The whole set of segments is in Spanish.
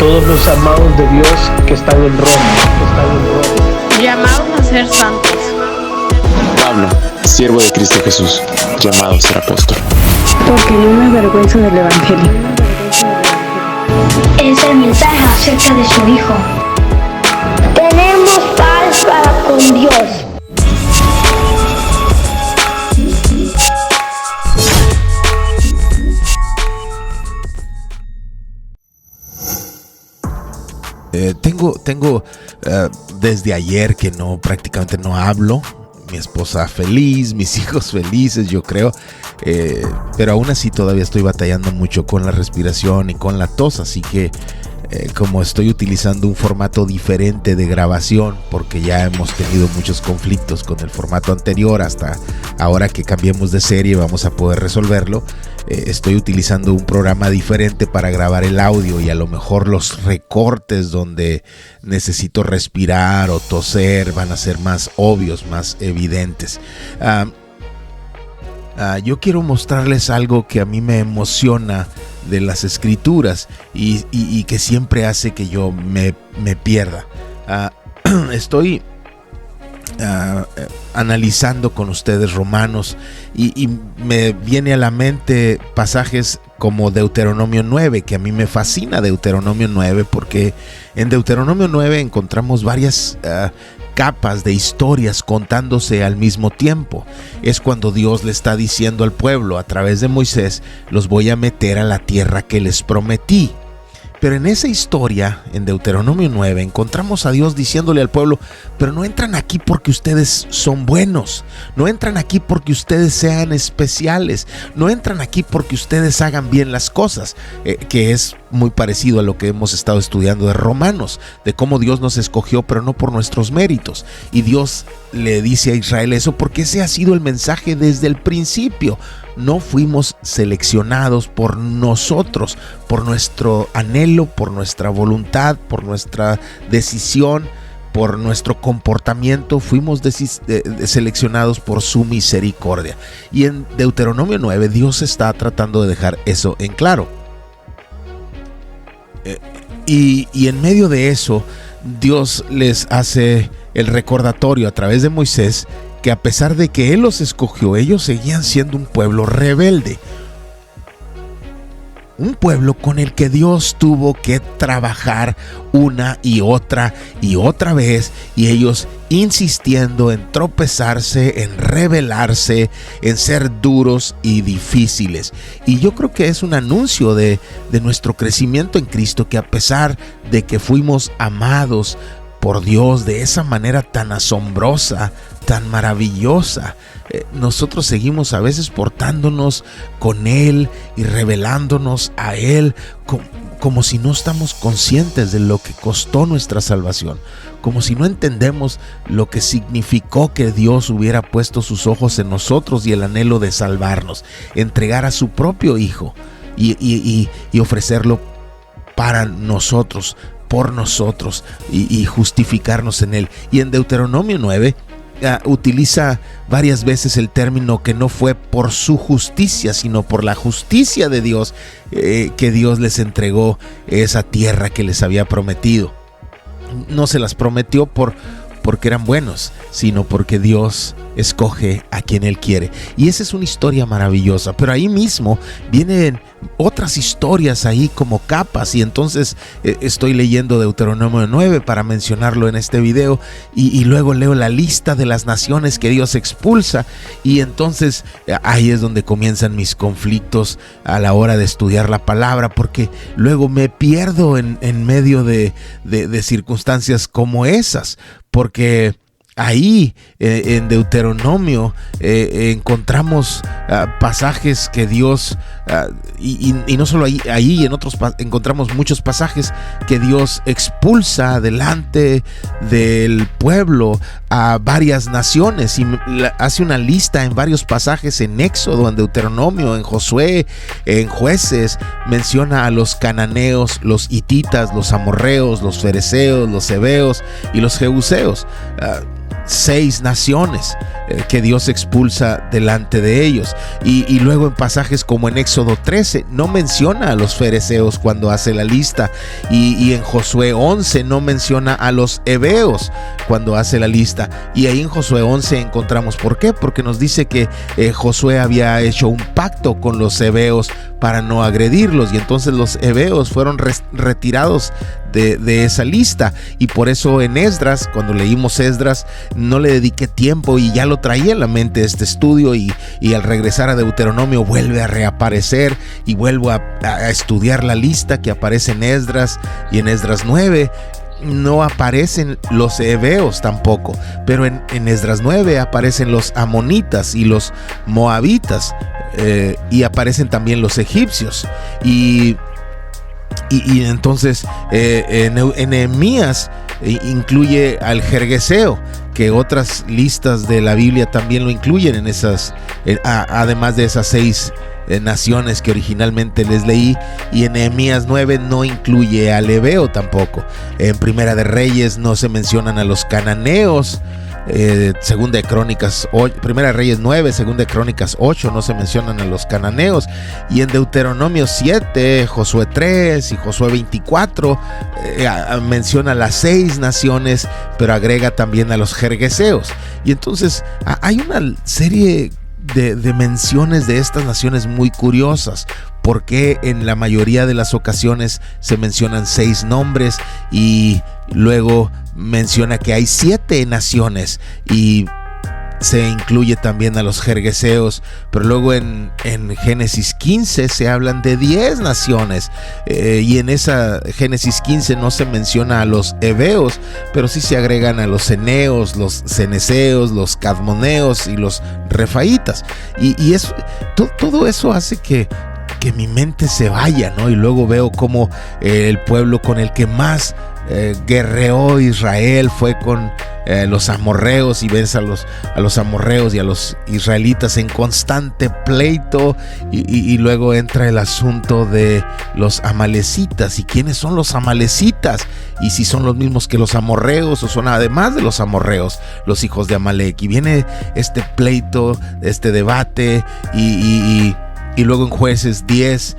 todos los amados de Dios que están en Roma, llamados a ser santos. Pablo, siervo de Cristo Jesús, llamado a ser apóstol. Porque no me avergüenzo del Evangelio. Es el mensaje acerca de su Hijo. Tenemos paz para con Dios. Tengo desde ayer que prácticamente no hablo. Mi esposa feliz, mis hijos felices, yo creo, pero aún así todavía estoy batallando mucho con la respiración y con la tos, así que como estoy utilizando un formato diferente de grabación, porque ya hemos tenido muchos conflictos con el formato anterior, hasta ahora que cambiemos de serie vamos a poder resolverlo. Estoy utilizando un programa diferente para grabar el audio, y a lo mejor los recortes donde necesito respirar o toser van a ser más obvios, más evidentes. Yo quiero mostrarles algo que a mí me emociona de las escrituras y que siempre hace que yo me pierda. Estoy analizando con ustedes Romanos y me viene a la mente pasajes como Deuteronomio 9, que a mí me fascina Deuteronomio 9, porque en Deuteronomio 9 encontramos varias capas de historias contándose al mismo tiempo. Es cuando Dios le está diciendo al pueblo a través de Moisés: los voy a meter a la tierra que les prometí. Pero en esa historia, en Deuteronomio 9, encontramos a Dios diciéndole al pueblo: pero no entran aquí porque ustedes son buenos, no entran aquí porque ustedes sean especiales, no entran aquí porque ustedes hagan bien las cosas, que es muy parecido a lo que hemos estado estudiando de Romanos, de cómo Dios nos escogió, pero no por nuestros méritos. Y Dios le dice a Israel eso porque ese ha sido el mensaje desde el principio. No fuimos seleccionados por nosotros, por nuestro anhelo, por nuestra voluntad, por nuestra decisión, por nuestro comportamiento. Fuimos seleccionados por su misericordia. Y en Deuteronomio 9 Dios está tratando de dejar eso en claro. Y en medio de eso Dios les hace el recordatorio a través de Moisés que a pesar de que Él los escogió, ellos seguían siendo un pueblo rebelde. Un pueblo con el que Dios tuvo que trabajar una y otra vez, y ellos insistiendo en tropezarse, en rebelarse, en ser duros y difíciles. Y yo creo que es un anuncio de nuestro crecimiento en Cristo, que a pesar de que fuimos amados por Dios de esa manera tan asombrosa, tan maravillosa, nosotros seguimos a veces portándonos con Él y rebelándonos a Él como si no estamos conscientes de lo que costó nuestra salvación, como si no entendemos lo que significó que Dios hubiera puesto sus ojos en nosotros y el anhelo de salvarnos, entregar a su propio Hijo y ofrecerlo para nosotros, por nosotros, y justificarnos en Él. Y en Deuteronomio 9 utiliza varias veces el término que no fue por su justicia, sino por la justicia de Dios, que Dios les entregó esa tierra que les había prometido. No se las prometió porque eran buenos, sino porque Dios escoge a quien Él quiere. Y esa es una historia maravillosa, pero ahí mismo vienen otras historias ahí como capas, y entonces estoy leyendo Deuteronomio 9 para mencionarlo en este video, y luego leo la lista de las naciones que Dios expulsa, y entonces ahí es donde comienzan mis conflictos a la hora de estudiar la palabra, porque luego me pierdo en medio de circunstancias como esas, porque ahí en Deuteronomio encontramos pasajes que Dios, y no solo ahí en otros encontramos muchos pasajes que Dios expulsa delante del pueblo a varias naciones, y hace una lista en varios pasajes en Éxodo, en Deuteronomio, en Josué, en Jueces. Menciona a los cananeos, los hititas, los amorreos, los fereceos, los heveos y los jebuseos. 6 naciones que Dios expulsa delante de ellos. Y luego en pasajes como en Éxodo 13 no menciona a los fereceos cuando hace la lista, y en Josué 11 no menciona a los heveos cuando hace la lista. Y ahí en Josué 11 encontramos por qué, porque nos dice que Josué había hecho un pacto con los heveos para no agredirlos, y entonces los heveos fueron retirados de esa lista. Y por eso en Esdras, cuando leímos Esdras, no le dediqué tiempo y ya lo traía en la mente este estudio, y al regresar a Deuteronomio vuelve a reaparecer y vuelvo a estudiar la lista que aparece en Esdras y en Esdras 9. No aparecen los heveos tampoco, pero en Esdras 9 aparecen los amonitas y los moabitas, y aparecen también los egipcios, y entonces en Nehemías incluye al jergueseo, que otras listas de la Biblia también lo incluyen en esas, además de esas 6 naciones que originalmente les leí. Y en Nehemías 9 no incluye al heveo tampoco. En Primera de Reyes no se mencionan a los cananeos. Segunda de Crónicas 8, Primera de Reyes 9, Segunda de Crónicas 8 no se mencionan a los cananeos, y en Deuteronomio 7, Josué 3 y Josué 24 menciona las 6 naciones, pero agrega también a los jergueseos. Y entonces hay una serie de menciones de estas naciones muy curiosas, porque en la mayoría de las ocasiones se mencionan 6 nombres, y luego menciona que hay 7 naciones y se incluye también a los jergueseos, pero luego en Génesis 15 se hablan de 10 naciones, y en esa Génesis 15 no se menciona a los heveos, pero sí se agregan a los eneos, los ceneseos, los cadmoneos y los refaitas, y eso, todo eso hace que mi mente se vaya, ¿no? Y luego veo cómo el pueblo con el que más guerreó Israel fue con los amorreos, y vence a los amorreos y a los israelitas en constante pleito, y luego entra el asunto de los amalecitas. ¿Y quiénes son los amalecitas? Y si son los mismos que los amorreos, o son además de los amorreos los hijos de Amalek. Y viene este pleito, este debate, y luego en Jueces 10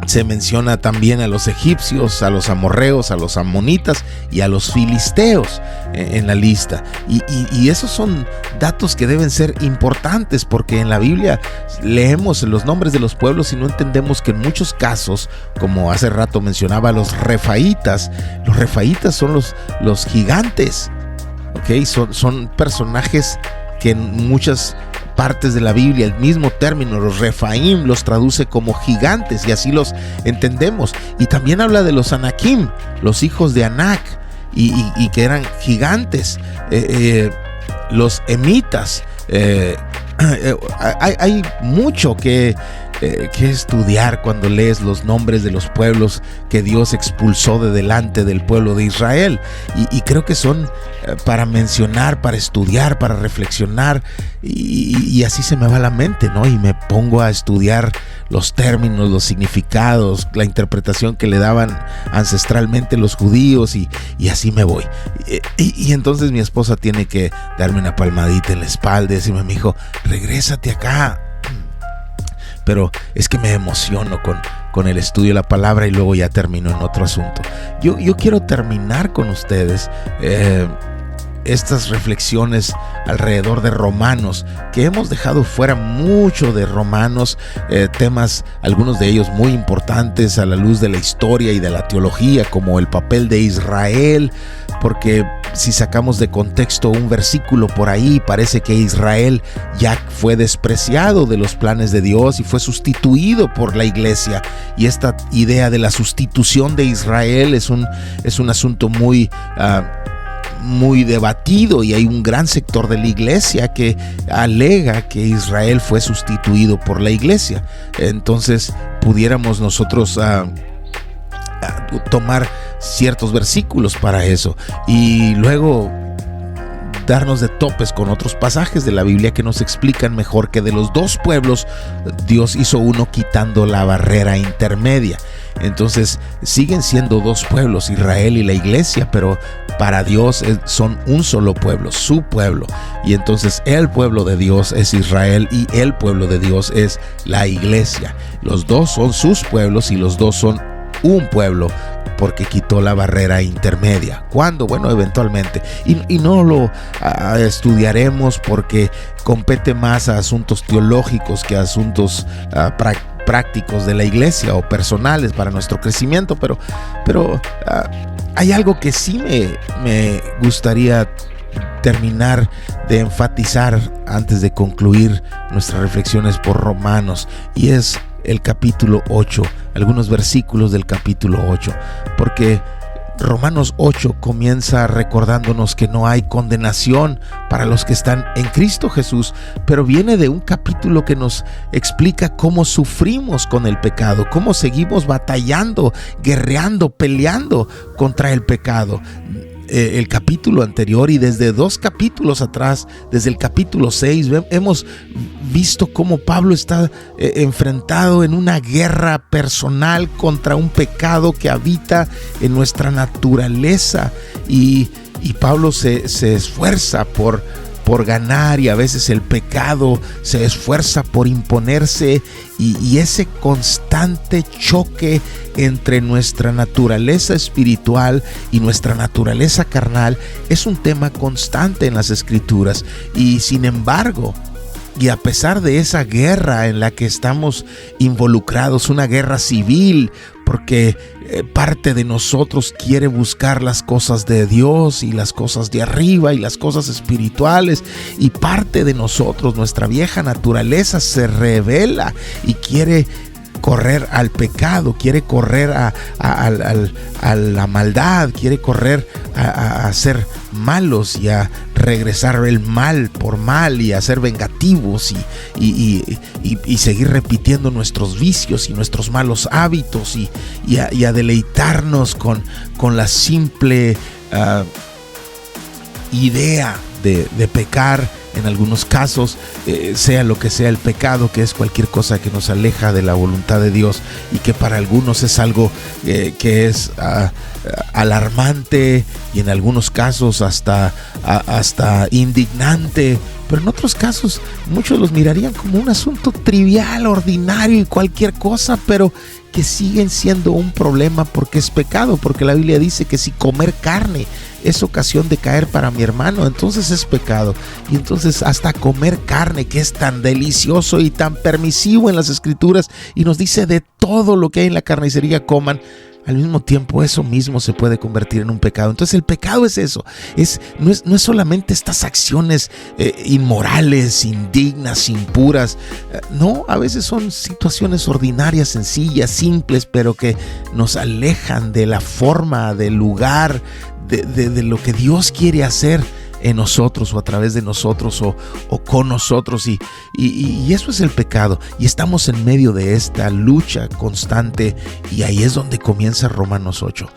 se menciona también a los egipcios, a los amorreos, a los amonitas y a los filisteos en la lista. Y esos son datos que deben ser importantes, porque en la Biblia leemos los nombres de los pueblos y no entendemos que en muchos casos, como hace rato mencionaba, los refaitas son los gigantes, ¿okay? Son personajes que en muchas partes de la Biblia el mismo término, los Refaim, los traduce como gigantes, y así los entendemos. Y también habla de los Anakim, los hijos de Anac, y que eran gigantes. Los emitas. Hay mucho que estudiar cuando lees los nombres de los pueblos que Dios expulsó de delante del pueblo de Israel, y creo que son para mencionar, para estudiar, para reflexionar, y así se me va la mente, ¿no? Y me pongo a estudiar los términos, los significados, la interpretación que le daban ancestralmente los judíos, y así me voy. Y entonces mi esposa tiene que darme una palmadita en la espalda y decirme: mi hijo, regrésate acá. Pero es que me emociono con el estudio de la palabra, y luego ya termino en otro asunto. Yo quiero terminar con ustedes estas reflexiones alrededor de Romanos, que hemos dejado fuera mucho de Romanos, temas, algunos de ellos muy importantes a la luz de la historia y de la teología, como el papel de Israel, porque si sacamos de contexto un versículo por ahí, parece que Israel ya fue despreciado de los planes de Dios y fue sustituido por la iglesia, y esta idea de la sustitución de Israel es un asunto muy debatido, y hay un gran sector de la iglesia que alega que Israel fue sustituido por la iglesia. Entonces pudiéramos nosotros tomar ciertos versículos para eso, y luego darnos de topes con otros pasajes de la Biblia que nos explican mejor que de los dos pueblos Dios hizo uno quitando la barrera intermedia. Entonces siguen siendo dos pueblos, Israel y la iglesia, pero para Dios son un solo pueblo, su pueblo. Y entonces el pueblo de Dios es Israel y el pueblo de Dios es la iglesia. Los dos son sus pueblos y los dos son un pueblo, porque quitó la barrera intermedia. ¿Cuándo? Bueno, eventualmente. Y no lo estudiaremos porque compete más a asuntos teológicos que a asuntos prácticos de la iglesia o personales para nuestro crecimiento. Pero hay algo que sí me gustaría terminar de enfatizar antes de concluir nuestras reflexiones por Romanos, y es el capítulo 8, algunos versículos del capítulo 8, porque Romanos 8 comienza recordándonos que no hay condenación para los que están en Cristo Jesús, pero viene de un capítulo que nos explica cómo sufrimos con el pecado, cómo seguimos batallando, guerreando, peleando contra el pecado. El capítulo anterior y desde 2 capítulos atrás, desde el capítulo 6, hemos visto cómo Pablo está enfrentado en una guerra personal contra un pecado que habita en nuestra naturaleza, y Pablo se esfuerza por ganar, y a veces el pecado se esfuerza por imponerse, y ese constante choque entre nuestra naturaleza espiritual y nuestra naturaleza carnal es un tema constante en las Escrituras. Y sin embargo, y a pesar de esa guerra en la que estamos involucrados, una guerra civil, porque parte de nosotros quiere buscar las cosas de Dios y las cosas de arriba y las cosas espirituales, y parte de nosotros, nuestra vieja naturaleza, se rebela y quiere correr al pecado, quiere correr a la maldad, quiere correr a ser malos y a regresar el mal por mal y a ser vengativos y seguir repitiendo nuestros vicios y nuestros malos hábitos y a deleitarnos con la simple idea de pecar. En algunos casos, sea lo que sea el pecado, que es cualquier cosa que nos aleja de la voluntad de Dios, y que para algunos es algo que es alarmante, y en algunos casos hasta indignante, pero en otros casos muchos los mirarían como un asunto trivial, ordinario y cualquier cosa, pero que siguen siendo un problema porque es pecado, porque la Biblia dice que si comer carne es ocasión de caer para mi hermano, entonces es pecado. Y entonces hasta comer carne, que es tan delicioso y tan permisivo en las Escrituras, y nos dice de todo lo que hay en la carnicería coman, al mismo tiempo eso mismo se puede convertir en un pecado. Entonces el pecado es eso, no es solamente estas acciones inmorales, indignas, impuras. No, a veces son situaciones ordinarias, sencillas, simples, pero que nos alejan de la forma, del lugar, de lo que Dios quiere hacer en nosotros, o a través de nosotros, o con nosotros, y eso es el pecado, y estamos en medio de esta lucha constante, y ahí es donde comienza Romanos 8.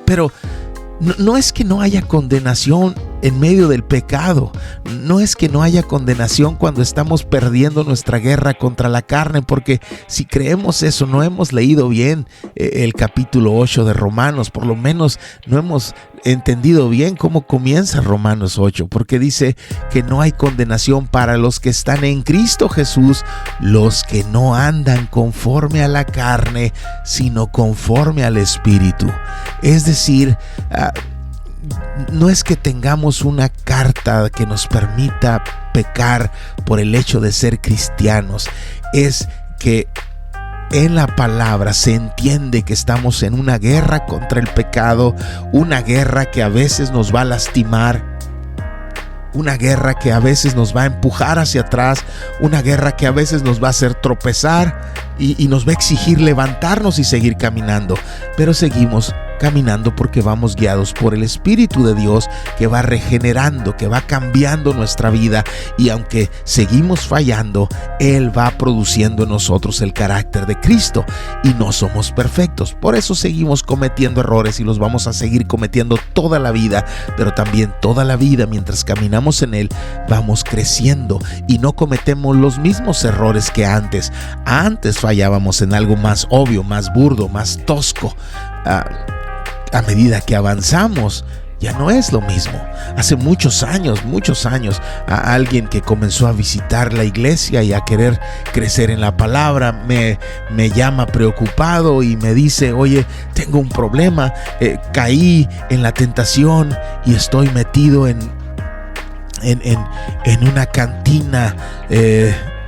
Pero no es que no haya condenación en medio del pecado, no es que no haya condenación cuando estamos perdiendo nuestra guerra contra la carne, porque si creemos eso, no hemos leído bien el capítulo 8 de Romanos, por lo menos no hemos entendido bien cómo comienza Romanos 8, porque dice que no hay condenación para los que están en Cristo Jesús, los que no andan conforme a la carne, sino conforme al Espíritu. Es decir, no es que tengamos una carta que nos permita pecar por el hecho de ser cristianos, es que en la palabra se entiende que estamos en una guerra contra el pecado, una guerra que a veces nos va a lastimar, una guerra que a veces nos va a empujar hacia atrás, una guerra que a veces nos va a hacer tropezar y nos va a exigir levantarnos y seguir caminando, pero seguimos caminando porque vamos guiados por el Espíritu de Dios, que va regenerando, que va cambiando nuestra vida, y aunque seguimos fallando, Él va produciendo en nosotros el carácter de Cristo, y no somos perfectos. Por eso seguimos cometiendo errores y los vamos a seguir cometiendo toda la vida, pero también toda la vida, mientras caminamos en Él, vamos creciendo y no cometemos los mismos errores que antes. Antes fallábamos en algo más obvio, más burdo, más tosco. A medida que avanzamos, ya no es lo mismo. Hace muchos años, a alguien que comenzó a visitar la iglesia y a querer crecer en la palabra, me llama preocupado y me dice: oye, tengo un problema, caí en la tentación y estoy metido en una cantina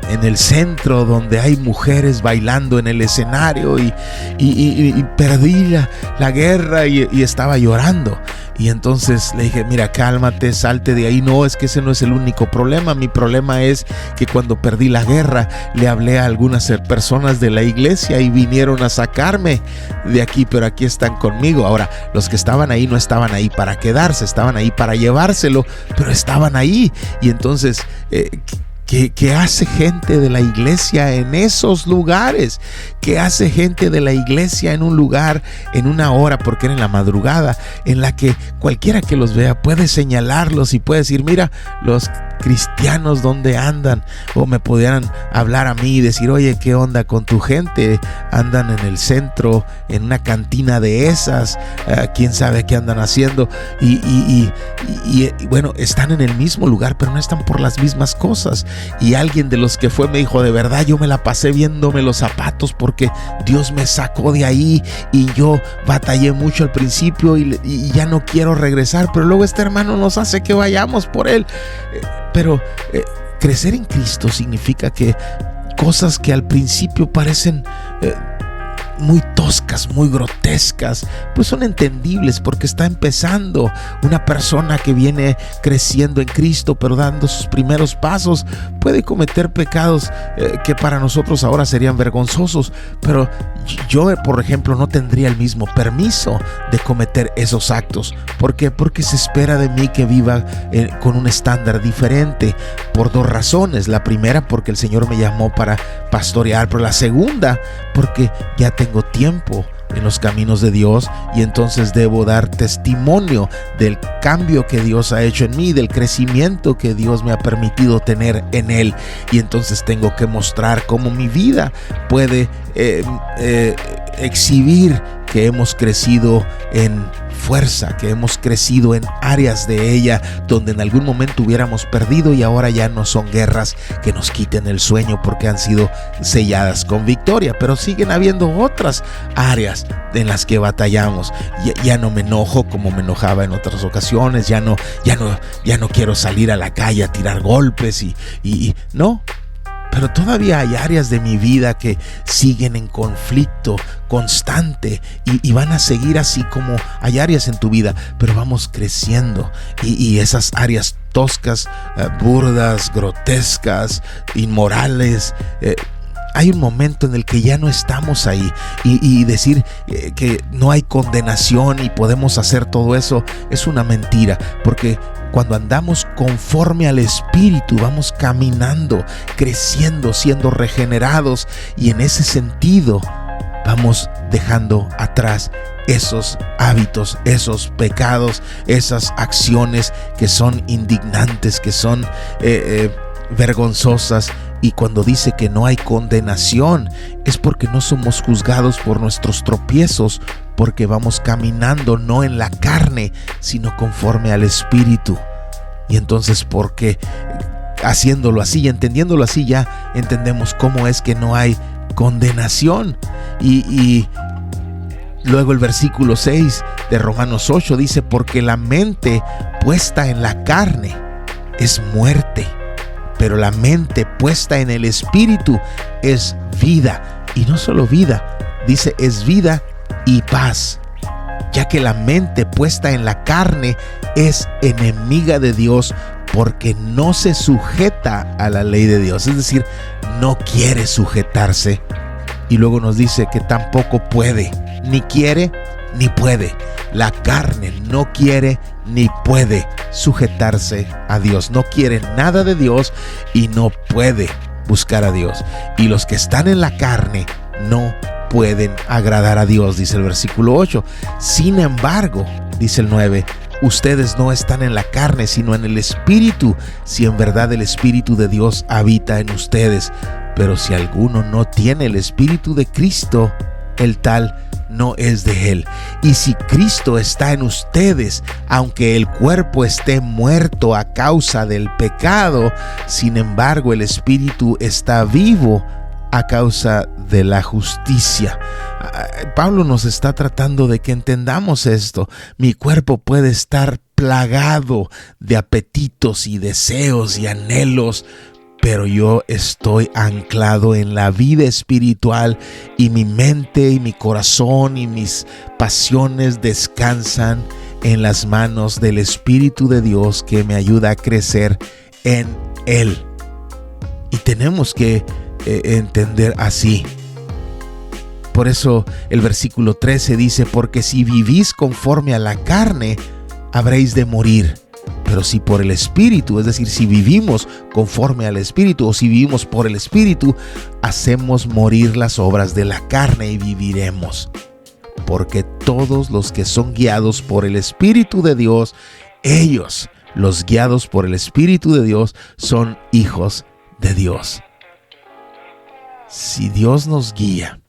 en el centro, donde hay mujeres bailando en el escenario, y perdí la guerra y estaba llorando. Y entonces le dije: mira, cálmate, salte de ahí. No, es que ese no es el único problema. Mi problema es que cuando perdí la guerra, le hablé a algunas personas de la iglesia y vinieron a sacarme de aquí, pero aquí están conmigo. Ahora, los que estaban ahí no estaban ahí para quedarse, estaban ahí para llevárselo, pero estaban ahí. Y entonces, ¿qué hace gente de la iglesia en esos lugares? ¿Qué hace gente de la iglesia en un lugar, en una hora, porque era en la madrugada, en la que cualquiera que los vea puede señalarlos y puede decir: mira, los cristianos dónde andan? O me pudieran hablar a mí y decir: oye, ¿qué onda con tu gente? Andan en el centro, en una cantina de esas, quién sabe qué andan haciendo. Y bueno, están en el mismo lugar, pero no están por las mismas cosas. Y alguien de los que fue me dijo: de verdad, yo me la pasé viéndome los zapatos, porque Dios me sacó de ahí y yo batallé mucho al principio y ya no quiero regresar, pero luego este hermano nos hace que vayamos por él. Pero crecer en Cristo significa que cosas que al principio parecen muy toscas, muy grotescas, pues son entendibles, porque está empezando. Una persona que viene creciendo en Cristo, pero dando sus primeros pasos, puede cometer pecados que para nosotros ahora serían vergonzosos, pero yo, por ejemplo, no tendría el mismo permiso de cometer esos actos. ¿Por qué? Porque se espera de mí que viva con un estándar diferente, por dos razones. La primera, porque el Señor me llamó para pastorear, pero la segunda, porque ya tengo tiempo en los caminos de Dios, y entonces debo dar testimonio del cambio que Dios ha hecho en mí, del crecimiento que Dios me ha permitido tener en Él. Y entonces tengo que mostrar cómo mi vida puede exhibir que hemos crecido en fuerza, que hemos crecido en áreas de ella donde en algún momento hubiéramos perdido, y ahora ya no son guerras que nos quiten el sueño, porque han sido selladas con victoria. Pero siguen habiendo otras áreas en las que batallamos. Ya no me enojo como me enojaba en otras ocasiones, ya no quiero salir a la calle a tirar golpes y no. Pero todavía hay áreas de mi vida que siguen en conflicto constante, y van a seguir así, como hay áreas en tu vida, pero vamos creciendo, y esas áreas toscas, burdas, grotescas, inmorales, hay un momento en el que ya no estamos ahí, y decir que no hay condenación y podemos hacer todo eso es una mentira, porque cuando andamos conforme al Espíritu, vamos caminando, creciendo, siendo regenerados, y en ese sentido vamos dejando atrás esos hábitos, esos pecados, esas acciones que son indignantes, que son vergonzosas. Y cuando dice que no hay condenación, es porque no somos juzgados por nuestros tropiezos, porque vamos caminando no en la carne, sino conforme al Espíritu. Y entonces, porque haciéndolo así y entendiéndolo así, ya entendemos cómo es que no hay condenación. Y luego el versículo 6 de Romanos 8 dice: porque la mente puesta en la carne es muerte, pero la mente puesta en el Espíritu es vida. Y no solo vida, dice, es vida y paz, ya que la mente puesta en la carne es enemiga de Dios, porque no se sujeta a la ley de Dios, es decir, no quiere sujetarse. Y luego nos dice que tampoco puede, ni quiere, ni puede. La carne no quiere ni puede sujetarse a Dios. No quiere nada de Dios y no puede buscar a Dios. Y los que están en la carne no pueden agradar a Dios, dice el versículo 8. Sin embargo, dice el 9, ustedes no están en la carne, sino en el Espíritu, si en verdad el Espíritu de Dios habita en ustedes. Pero si alguno no tiene el Espíritu de Cristo, el tal no es de él. Y si Cristo está en ustedes, aunque el cuerpo esté muerto a causa del pecado, sin embargo el Espíritu está vivo a causa de la justicia. Pablo nos está tratando de que entendamos esto. Mi cuerpo puede estar plagado de apetitos y deseos y anhelos, pero yo estoy anclado en la vida espiritual y mi mente y mi corazón y mis pasiones descansan en las manos del Espíritu de Dios que me ayuda a crecer en Él. Y tenemos que entender así. Por eso el versículo 13 dice: porque si vivís conforme a la carne, habréis de morir. Pero si por el Espíritu, es decir, si vivimos conforme al Espíritu o si vivimos por el Espíritu, hacemos morir las obras de la carne y viviremos. Porque todos los que son guiados por el Espíritu de Dios, ellos, los guiados por el Espíritu de Dios, son hijos de Dios. Si Dios nos guía,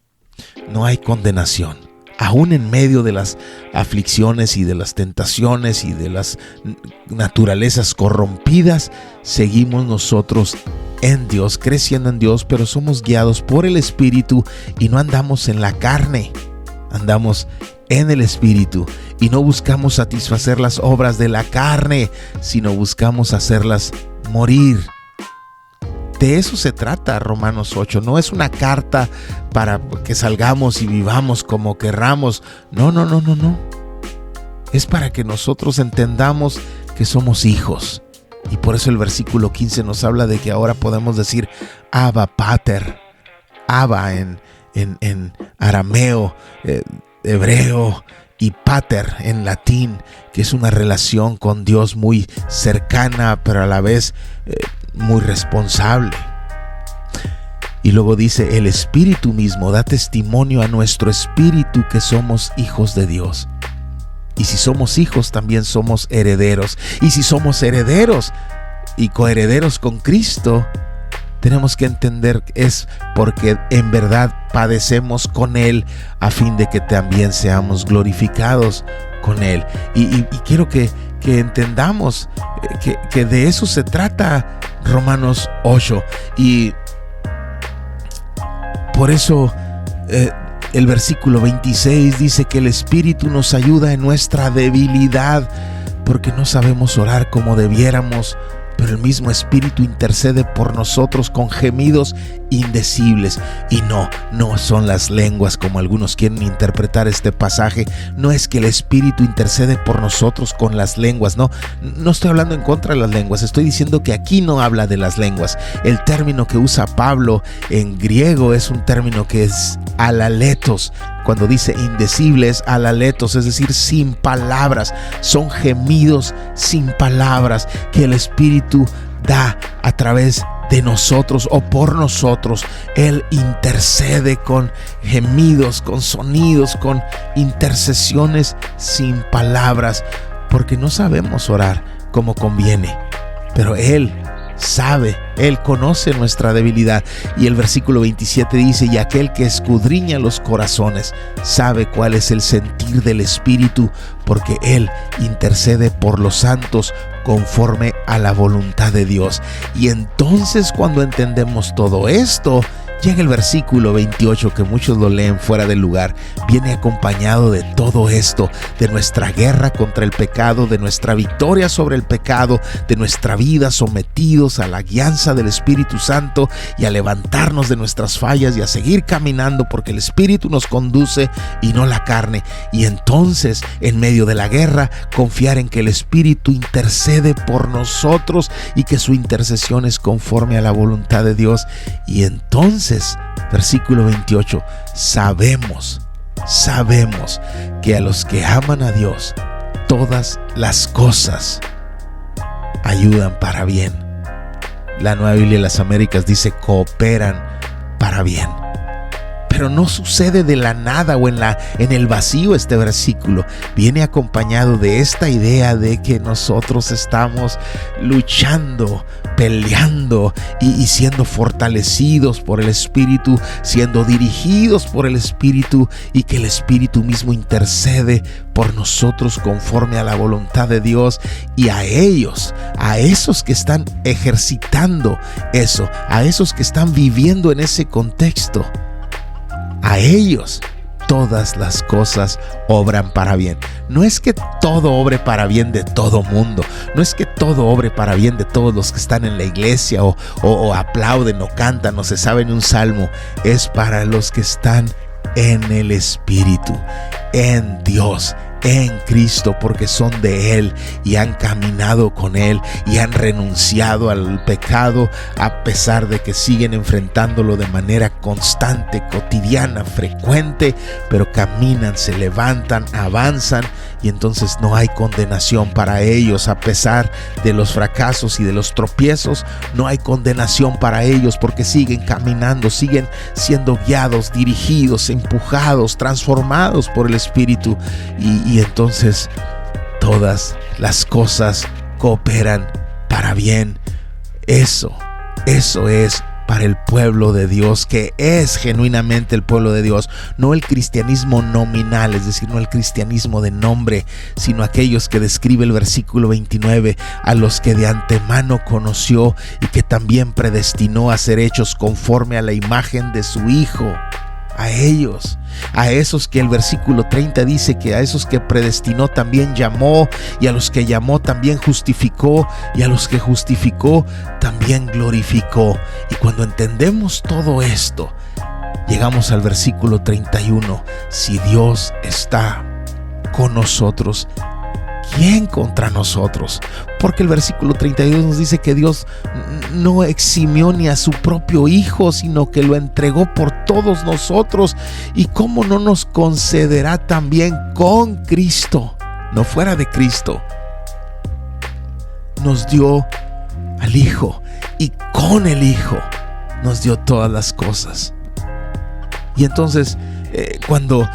no hay condenación. Aún en medio de las aflicciones y de las tentaciones y de las naturalezas corrompidas, seguimos nosotros en Dios, creciendo en Dios, pero somos guiados por el Espíritu y no andamos en la carne, andamos en el Espíritu y no buscamos satisfacer las obras de la carne, sino buscamos hacerlas morir. De eso se trata Romanos 8. No es una carta para que salgamos y vivamos como querramos. No. Es para que nosotros entendamos que somos hijos. Y por eso el versículo 15 nos habla de que ahora podemos decir Abba Pater. Abba en arameo, hebreo, y pater en latín, que es una relación con Dios muy cercana, pero a la vez muy responsable. Y luego dice: el Espíritu mismo da testimonio a nuestro espíritu que somos hijos de Dios. Y si somos hijos, también somos herederos. Y si somos herederos y coherederos con Cristo, tenemos que entender que es porque en verdad padecemos con Él, a fin de que también seamos glorificados con Él. Y quiero que entendamos que de eso se trata Romanos 8. Y por eso el versículo 26 dice que el Espíritu nos ayuda en nuestra debilidad, porque no sabemos orar como debiéramos, pero el mismo Espíritu intercede por nosotros con gemidos indecibles. Y no son las lenguas como algunos quieren interpretar este pasaje. No es que el Espíritu intercede por nosotros con las lenguas. No estoy hablando en contra de las lenguas. Estoy diciendo que aquí no habla de las lenguas. El término que usa Pablo en griego es un término que es alaletos. Cuando dice indecible es alaletos, es decir, sin palabras. Son gemidos sin palabras que el Espíritu da a través de nosotros o por nosotros. Él intercede con gemidos, con sonidos, con intercesiones sin palabras, porque no sabemos orar como conviene, pero Él sabe, Él conoce nuestra debilidad. Y el versículo 27 dice: y aquel que escudriña los corazones sabe cuál es el sentir del Espíritu, porque Él intercede por los santos conforme a la voluntad de Dios. Y entonces, cuando entendemos todo esto, llega el versículo 28, que muchos lo leen fuera del lugar. Viene acompañado de todo esto, de nuestra guerra contra el pecado, de nuestra victoria sobre el pecado, de nuestra vida sometidos a la guianza del Espíritu Santo y a levantarnos de nuestras fallas y a seguir caminando, porque el Espíritu nos conduce y no la carne. Y entonces, en medio de la guerra, confiar en que el Espíritu intercede por nosotros y que su intercesión es conforme a la voluntad de Dios. Y entonces, versículo 28, sabemos sabemos que a los que aman a Dios, todas las cosas ayudan para bien. La Nueva Biblia de las Américas dice cooperan para bien. Pero no sucede de la nada o en el vacío este versículo. Viene acompañado de esta idea de que nosotros estamos luchando, peleando y siendo fortalecidos por el Espíritu, siendo dirigidos por el Espíritu, y que el Espíritu mismo intercede por nosotros conforme a la voluntad de Dios. Y a ellos, a esos que están ejercitando eso, a esos que están viviendo en ese contexto, a ellos todas las cosas obran para bien. No es que todo obre para bien de todo mundo. No es que todo obre para bien de todos los que están en la iglesia o aplauden o cantan o se saben un salmo. Es para los que están en el Espíritu, en Dios, en Cristo, porque son de Él y han caminado con Él y han renunciado al pecado, a pesar de que siguen enfrentándolo de manera constante, cotidiana, frecuente, pero caminan, se levantan, avanzan, y entonces no hay condenación para ellos. A pesar de los fracasos y de los tropiezos, no hay condenación para ellos, porque siguen caminando, siguen siendo guiados, dirigidos, empujados, transformados por el Espíritu, y entonces todas las cosas cooperan para bien. Eso es para el pueblo de Dios, que es genuinamente el pueblo de Dios, no el cristianismo nominal, es decir, no el cristianismo de nombre, sino aquellos que describe el versículo 29, a los que de antemano conoció y que también predestinó a ser hechos conforme a la imagen de su Hijo. A ellos, a esos que el versículo 30 dice que a esos que predestinó también llamó, y a los que llamó también justificó, y a los que justificó también glorificó. Y cuando entendemos todo esto, llegamos al versículo 31. Si Dios está con nosotros, ¿quién contra nosotros? Porque el versículo 32 nos dice que Dios no eximió ni a su propio Hijo, sino que lo entregó por todos nosotros. ¿Y cómo no nos concederá también con Cristo? No fuera de Cristo. Nos dio al Hijo, y con el Hijo nos dio todas las cosas. Y entonces cuando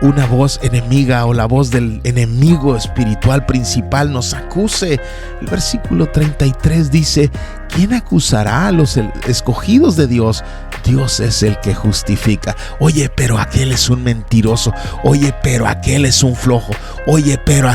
una voz enemiga o la voz del enemigo espiritual principal nos acuse, el versículo 33 dice: ¿quién acusará a los escogidos de Dios? Dios es el que justifica. Oye, pero aquel es un mentiroso. Oye, pero aquel es un flojo. Oye, pero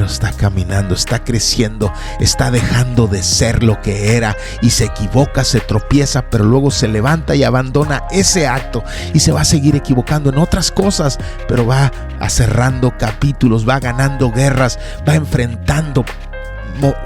está caminando, está creciendo, está dejando de ser lo que era, y se equivoca, se tropieza, pero luego se levanta y abandona ese acto y se va a seguir equivocando en otras cosas, pero va cerrando capítulos, va ganando guerras, va enfrentando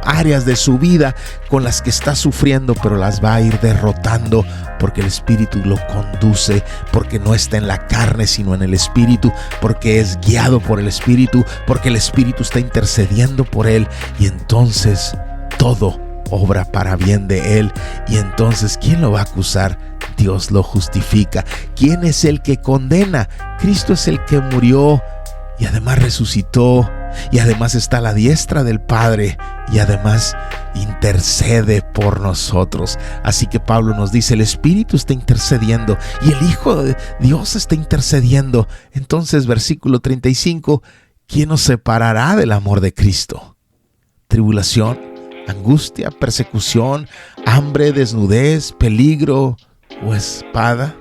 áreas de su vida con las que está sufriendo, pero las va a ir derrotando, porque el Espíritu lo conduce, porque no está en la carne sino en el Espíritu, porque es guiado por el Espíritu, porque el Espíritu está intercediendo por él, y entonces todo obra para bien de él. Y entonces, ¿quién lo va a acusar? Dios lo justifica. ¿Quién es el que condena? Cristo es el que murió y además resucitó, y además está a la diestra del Padre, y además intercede por nosotros. Así que Pablo nos dice: el Espíritu está intercediendo y el Hijo de Dios está intercediendo. Entonces, versículo 35, ¿quién nos separará del amor de Cristo? ¿Tribulación, angustia, persecución, hambre, desnudez, peligro o espada?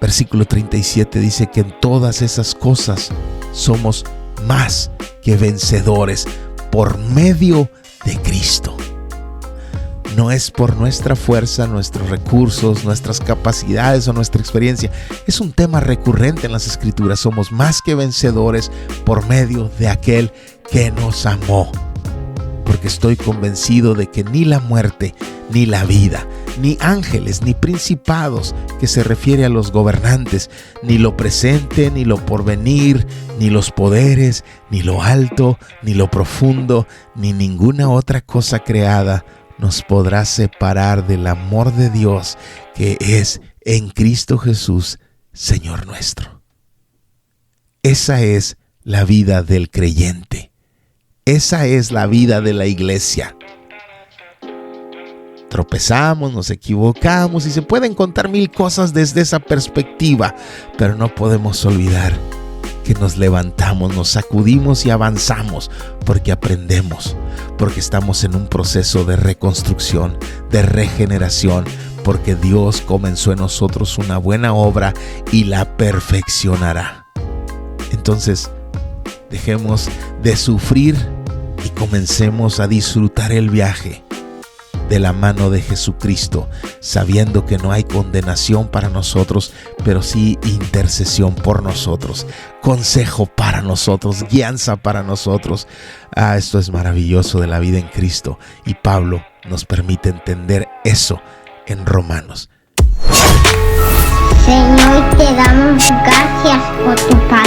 Versículo 37 dice que en todas esas cosas somos más que vencedores por medio de Cristo. No es por nuestra fuerza, nuestros recursos, nuestras capacidades o nuestra experiencia. Es un tema recurrente en las Escrituras. Somos más que vencedores por medio de aquel que nos amó. Porque estoy convencido de que ni la muerte, ni la vida, ni ángeles, ni principados, que se refiere a los gobernantes, ni lo presente, ni lo porvenir, ni los poderes, ni lo alto, ni lo profundo, ni ninguna otra cosa creada nos podrá separar del amor de Dios que es en Cristo Jesús, Señor nuestro. Esa es la vida del creyente. Esa es la vida de la iglesia. Tropezamos, nos equivocamos y se pueden contar mil cosas desde esa perspectiva, pero no podemos olvidar que nos levantamos, nos sacudimos y avanzamos porque aprendemos, porque estamos en un proceso de reconstrucción, de regeneración, porque Dios comenzó en nosotros una buena obra y la perfeccionará. Entonces, dejemos de sufrir y comencemos a disfrutar el viaje de la mano de Jesucristo, sabiendo que no hay condenación para nosotros, pero sí intercesión por nosotros, consejo para nosotros, guianza para nosotros. Esto es maravilloso de la vida en Cristo, y Pablo nos permite entender eso en Romanos. Señor, te damos gracias por tu palabra.